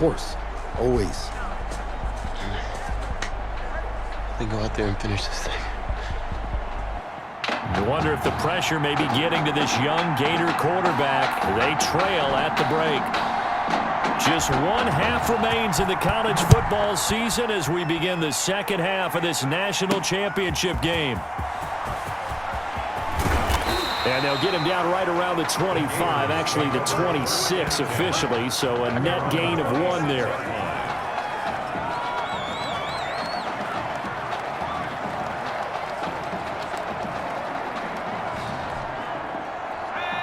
course. Always. They go out there and finish this thing. You wonder if the pressure may be getting to this young Gator quarterback. They trail at the break. Just one half remains in the college football season as we begin the second half of this national championship game. And they'll get him down right around the 25, actually the 26 officially, so a net gain of 1 there.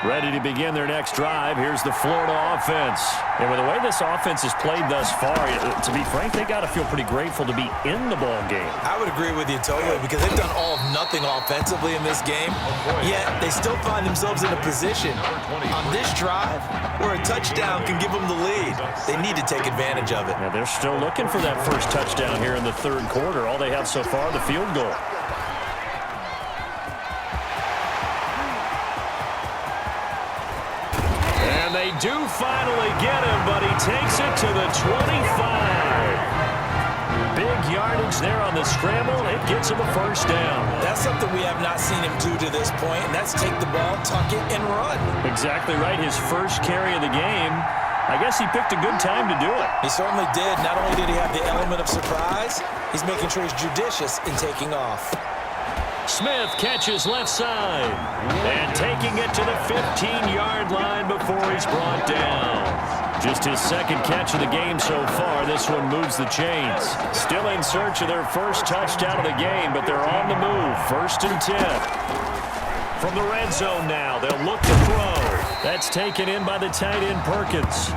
Ready to begin their next drive. Here's the Florida offense. And with the way this offense has played thus far, to be frank, they got to feel pretty grateful to be in the ball game. I would agree with you totally because they've done all of nothing offensively in this game, yet they still find themselves in a position on this drive where a touchdown can give them the lead. They need to take advantage of it. Now they're still looking for that first touchdown here in the third quarter. All they have so far, the field goal. They do finally get him, but he takes it to the 25. Big yardage there on the scramble. It gets him a first down. That's something we have not seen him do to this point, and that's take the ball, tuck it, and run. Exactly right. His first carry of the game. I guess he picked a good time to do it. He certainly did. Not only did he have the element of surprise, he's making sure he's judicious in taking off. Smith catches left side and taking it to the 15-yard line before he's brought down. Just his second catch of the game so far. This one moves the chains. Still in search of their first touchdown of the game, but they're on the move. 1st and 10. From the red zone now, they'll look to throw. That's taken in by the tight end Perkins.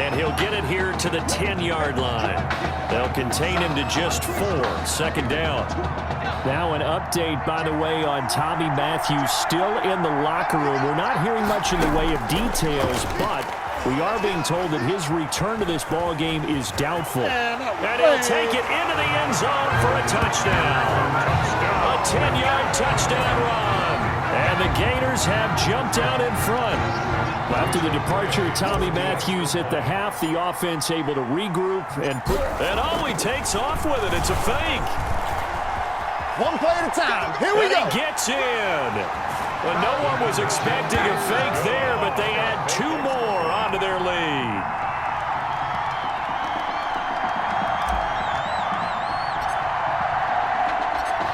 And he'll get it here to the 10-yard line. They'll contain him to just 4. 2nd down. Now an update, by the way, on Tommy Matthews still in the locker room. We're not hearing much in the way of details, but we are being told that his return to this ball game is doubtful. And he'll take it into the end zone for a touchdown. A 10-yard touchdown run. And the Gators have jumped out in front. After the departure of Tommy Matthews at the half, the offense able to regroup and he takes off with it. It's a fake. One play at a time. Here we go. He gets in. Well, no one was expecting a fake there, but they add 2 more onto their lead.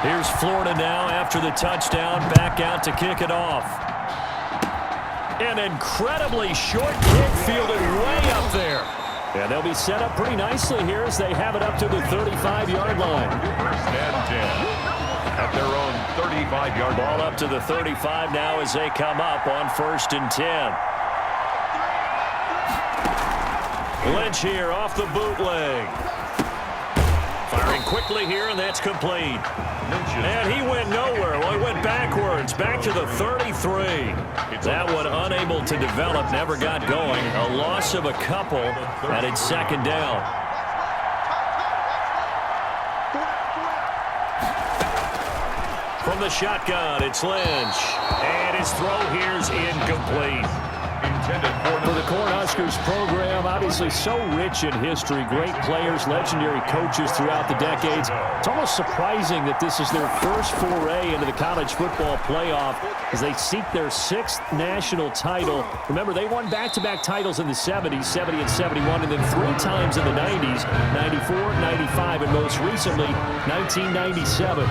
Here's Florida now after the touchdown, back out to kick it off. An incredibly short kick fielded way up there. And they'll be set up pretty nicely here as they have it up to the 35-yard line. 1st and 10. At their own 35-yard line. Ball up to the 35 now as they come up on 1st and 10. Lynch here off the bootleg. Firing quickly here, and that's complete. And he went nowhere. Well, he went backwards, back to the 33. That one unable to develop, never got going. A loss of a couple, and it's 2nd down. From the shotgun, it's Lynch. And his throw here's incomplete. For the Cornhuskers program, obviously so rich in history, great players, legendary coaches throughout the decades. It's almost surprising that this is their first foray into the college football playoff as they seek their 6th national title. Remember, they won back-to-back titles in the 70s, 70 and 71, and then 3 times in the 90s, 94, 95, and most recently, 1997.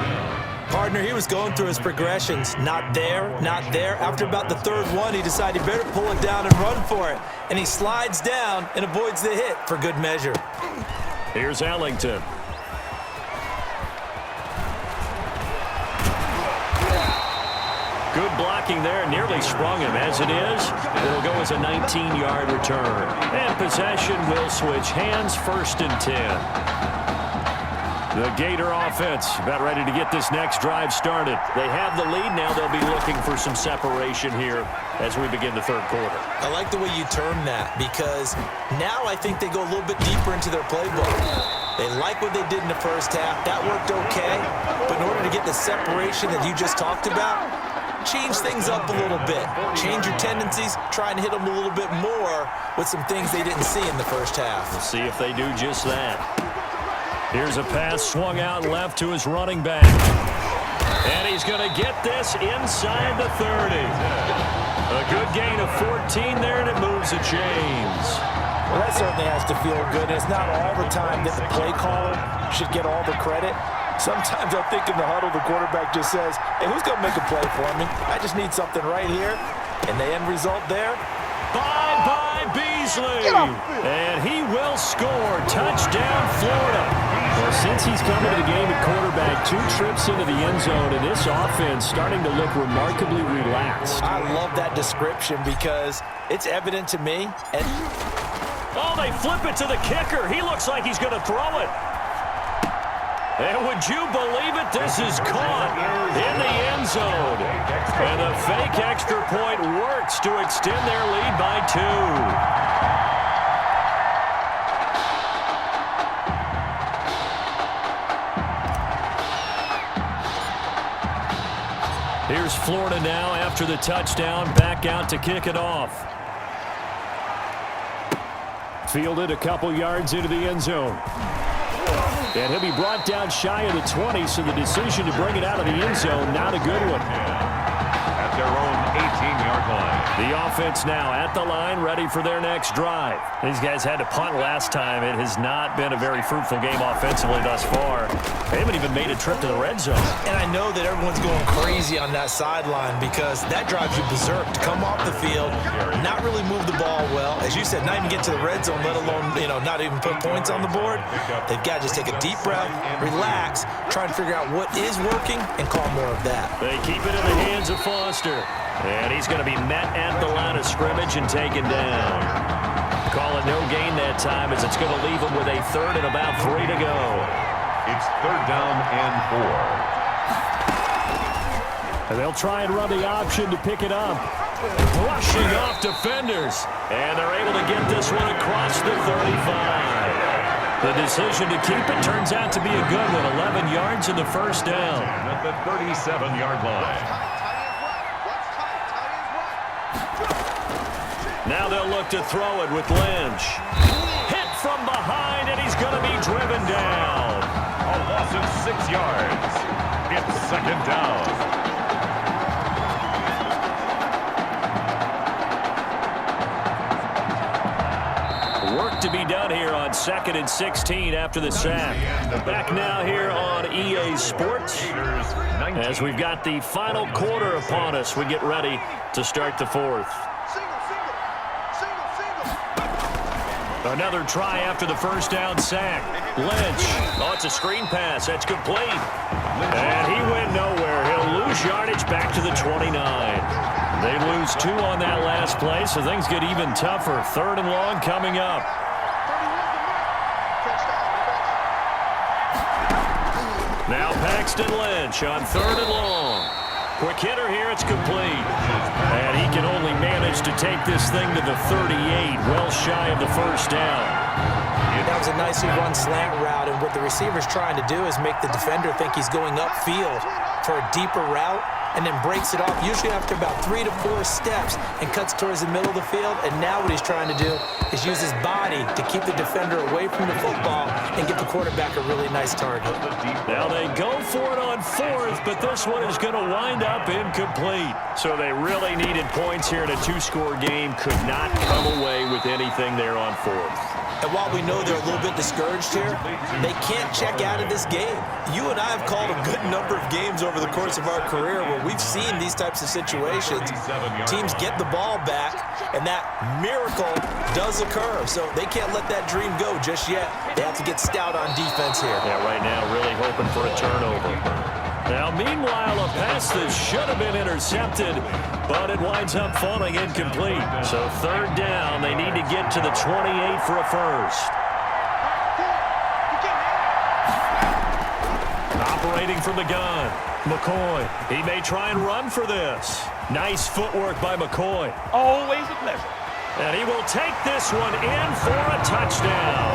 Partner, he was going through his progressions. Not there, not there. After about the 3rd one, he decided he better pull it down and run for it. And he slides down and avoids the hit for good measure. Here's Ellington. Good blocking there, nearly sprung him. As it is, it'll go as a 19-yard return. And possession will switch hands, 1st and 10. The Gator offense about ready to get this next drive started. They have the lead now. They'll be looking for some separation here as we begin the 3rd quarter. I like the way you term that because now I think they go a little bit deeper into their playbook. They like what they did in the first half. That worked okay. But in order to get the separation that you just talked about, change things up a little bit. Change your tendencies, try and hit them a little bit more with some things they didn't see in the first half. We'll see if they do just that. Here's a pass swung out left to his running back. And he's going to get this inside the 30. A good gain of 14 there, and it moves the chains. Well, that certainly has to feel good. It's not all the time that the play caller should get all the credit. Sometimes I think in the huddle, the quarterback just says, hey, who's going to make a play for me? I just need something right here. And the end result there? Bye-bye, Beasley. And he will score. Touchdown, Florida. Well, since he's come into the game at quarterback, 2 trips into the end zone, and this offense starting to look remarkably relaxed. I love that description because it's evident to me. And oh, they flip it to the kicker. He looks like he's going to throw it. And would you believe it? This is caught in the end zone. And the fake extra point works to extend their lead by 2. Here's Florida now after the touchdown, back out to kick it off. Fielded a couple yards into the end zone. And he'll be brought down shy of the 20, so the decision to bring it out of the end zone, not a good one. At their own 18-yard line. The offense now at the line, ready for their next drive. These guys had to punt last time. It has not been a very fruitful game offensively thus far. They haven't even made a trip to the red zone. And I know that everyone's going crazy on that sideline because that drives you berserk to come off the field, not really move the ball well. As you said, not even get to the red zone, let alone, not even put points on the board. They've got to just take a deep breath, relax, try and figure out what is working, and call more of that. They keep it in the hands of Foster. And he's going to be met at the line of scrimmage and taken down. Call it no gain that time as it's going to leave him with a 3rd and about 3 to go. It's 3rd down and 4. And they'll try and run the option to pick it up. Brushing off defenders. And they're able to get this one across the 35. The decision to keep it turns out to be a good one. 11 yards in the first down. At the 37-yard line. Now they'll look to throw it with Lynch. Hit from behind, and he's going to be driven down. A loss of 6 yards. It's 2nd down. Work to be done here on 2nd and 16 after the sack. Back now here on EA Sports as we've got the final quarter upon us. We get ready to start the 4th. Another try after the first down sack. Lynch. Oh, it's a screen pass. That's complete. And he went nowhere. He'll lose yardage back to the 29. They lose 2 on that last play, so things get even tougher. 3rd and long coming up. Now Paxton Lynch on 3rd and long. Quick hitter here, it's complete. And he can only manage to take this thing to the 38, well shy of the first down. That was a nicely run slant route, and what the receiver's trying to do is make the defender think he's going upfield for a deeper route, and then breaks it off, usually after about 3 to 4 steps, and cuts towards the middle of the field. And now what he's trying to do is use his body to keep the defender away from the football and give the quarterback a really nice target. Now they go for it on 4th, but this one is going to wind up incomplete. So they really needed points here in a 2-score game. Could not come away with anything there on 4th. And while we know they're a little bit discouraged here, they can't check out of this game. You and I have called a good number of games over the course of our career where we've seen these types of situations. Teams get the ball back, and that miracle does occur. So they can't let that dream go just yet. They have to get stout on defense here. Yeah, right now really hoping for a turnover. Now, meanwhile, a pass that should have been intercepted, but it winds up falling incomplete. So 3rd down, they need to get to the 28 for a first. Operating from the gun, McCoy. He may try and run for this. Nice footwork by McCoy. Always a pleasure. And he will take this one in for a touchdown.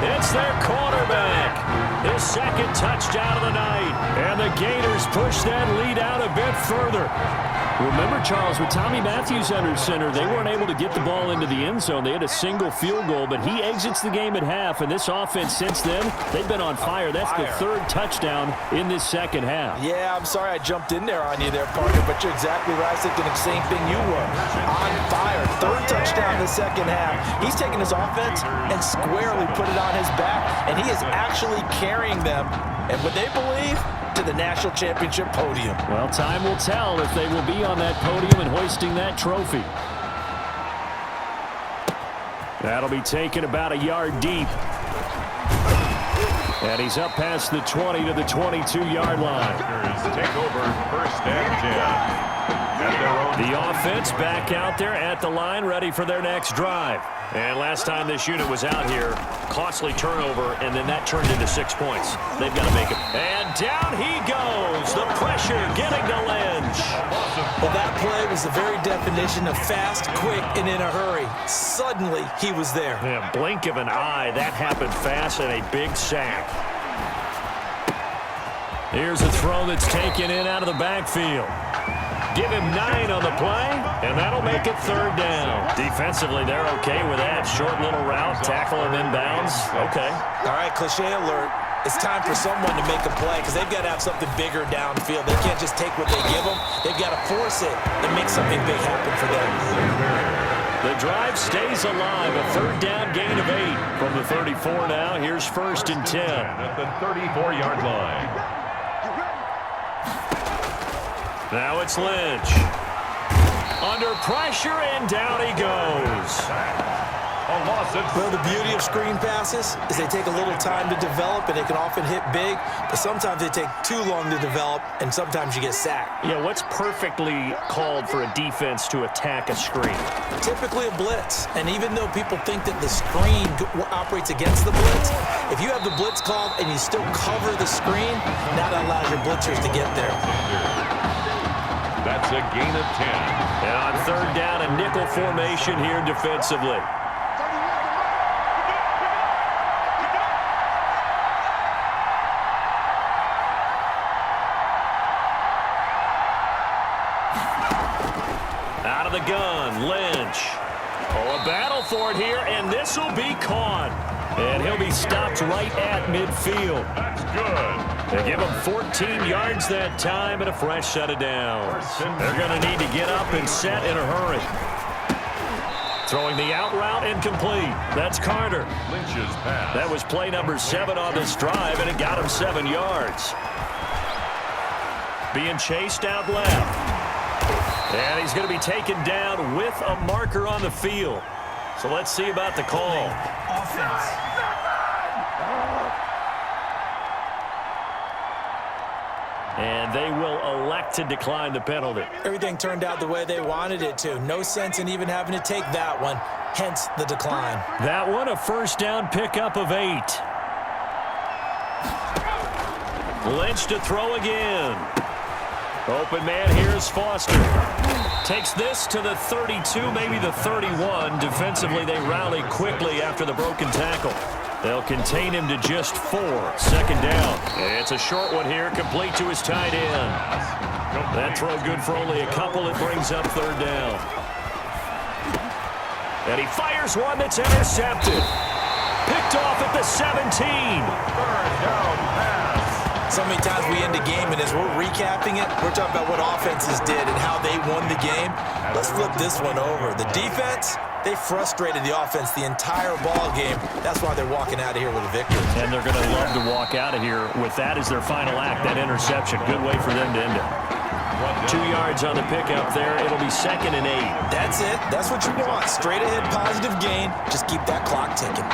It's their quarterback. His second touchdown of the night. And the Gators push that lead out a bit further. Remember, Charles, with Tommy Matthews under center, they weren't able to get the ball into the end zone. They had a single field goal, but he exits the game at half, and this offense since then, they've been on fire. That's the third touchdown in this second half. Yeah, I'm sorry I jumped in there on you there, partner, but you're exactly right. I was thinking the same thing you were. On fire. Third touchdown in the second half. He's taking his offense and squarely put it on his back, and he is actually carrying them, and what they believe, to the national championship podium. Well, time will tell if they will be on that podium and hoisting that trophy. That'll be taken about a yard deep. And he's up past the 20 to the 22-yard line. Take over first and 10. The offense back out there at the line, ready for their next drive. And last time this unit was out here, costly turnover, and then that turned into 6 points. They've got to make it. And down he goes. The pressure getting to Lynch. Well, that play was the very definition of fast, quick, and in a hurry. Suddenly, he was there. Yeah, blink of an eye. That happened fast and a big sack. Here's a throw that's taken in out of the backfield. Give him 9 on the play, and that'll make it third down. Defensively, they're okay with that. Short little route, tackle him inbounds. Okay. All right, cliche alert. It's time for someone to make a play because they've got to have something bigger downfield. They can't just take what they give them. They've got to force it and make something big happen for them. The drive stays alive. A third down gain of 8 from the 34 now. Here's first and 10. At the 34-yard line. Now it's Lynch. Under pressure, and down he goes. Well, the beauty of screen passes is they take a little time to develop, and they can often hit big, but sometimes they take too long to develop, and sometimes you get sacked. Yeah, what's perfectly called for a defense to attack a screen? Typically a blitz, and even though people think that the screen operates against the blitz, if you have the blitz called and you still cover the screen, now that allows your blitzers to get there. That's a gain of 10. And on third down, a nickel formation here defensively. Out of the gun, Lynch. Oh, a battle for it here, and this will be caught. And he'll be stopped right at midfield. That's good. They give him 14 yards that time and a fresh set of downs. They're going to need to get up and set in a hurry. Throwing the out route incomplete. That's Carter. Lynch's pass. That was play number 7 on this drive, and it got him 7 yards. Being chased out left. And he's going to be taken down with a marker on the field. So let's see about the call. Offense. And they will elect to decline the penalty. Everything turned out the way they wanted it to. No sense in even having to take that one, hence the decline. That one, a first down pickup of 8. Lynch to throw again. Open man, here's Foster. Takes this to the 32, maybe the 31. Defensively, they rally quickly after the broken tackle. They'll contain him to just 4. Second down. It's a short one here, complete to his tight end. That throw good for only a couple. It brings up third down. And he fires one that's intercepted. Picked off at the 17. Third down pass. So many times we end a game, and as we're recapping it, we're talking about what offenses did and how they won the game. Let's flip this one over. The defense, they frustrated the offense the entire ball game. That's why they're walking out of here with a victory. And they're going to love to walk out of here with that as their final act, that interception. Good way for them to end it. 2 yards on the pickup there. It'll be second and 8. That's it. That's what you want. Straight ahead positive gain. Just keep that clock ticking.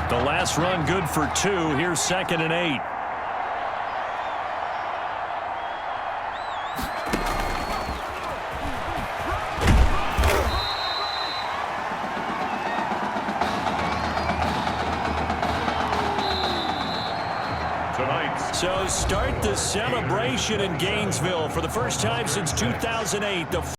The last run good for 2. Here's second and 8. So start the celebration in Gainesville for the first time since 2008. The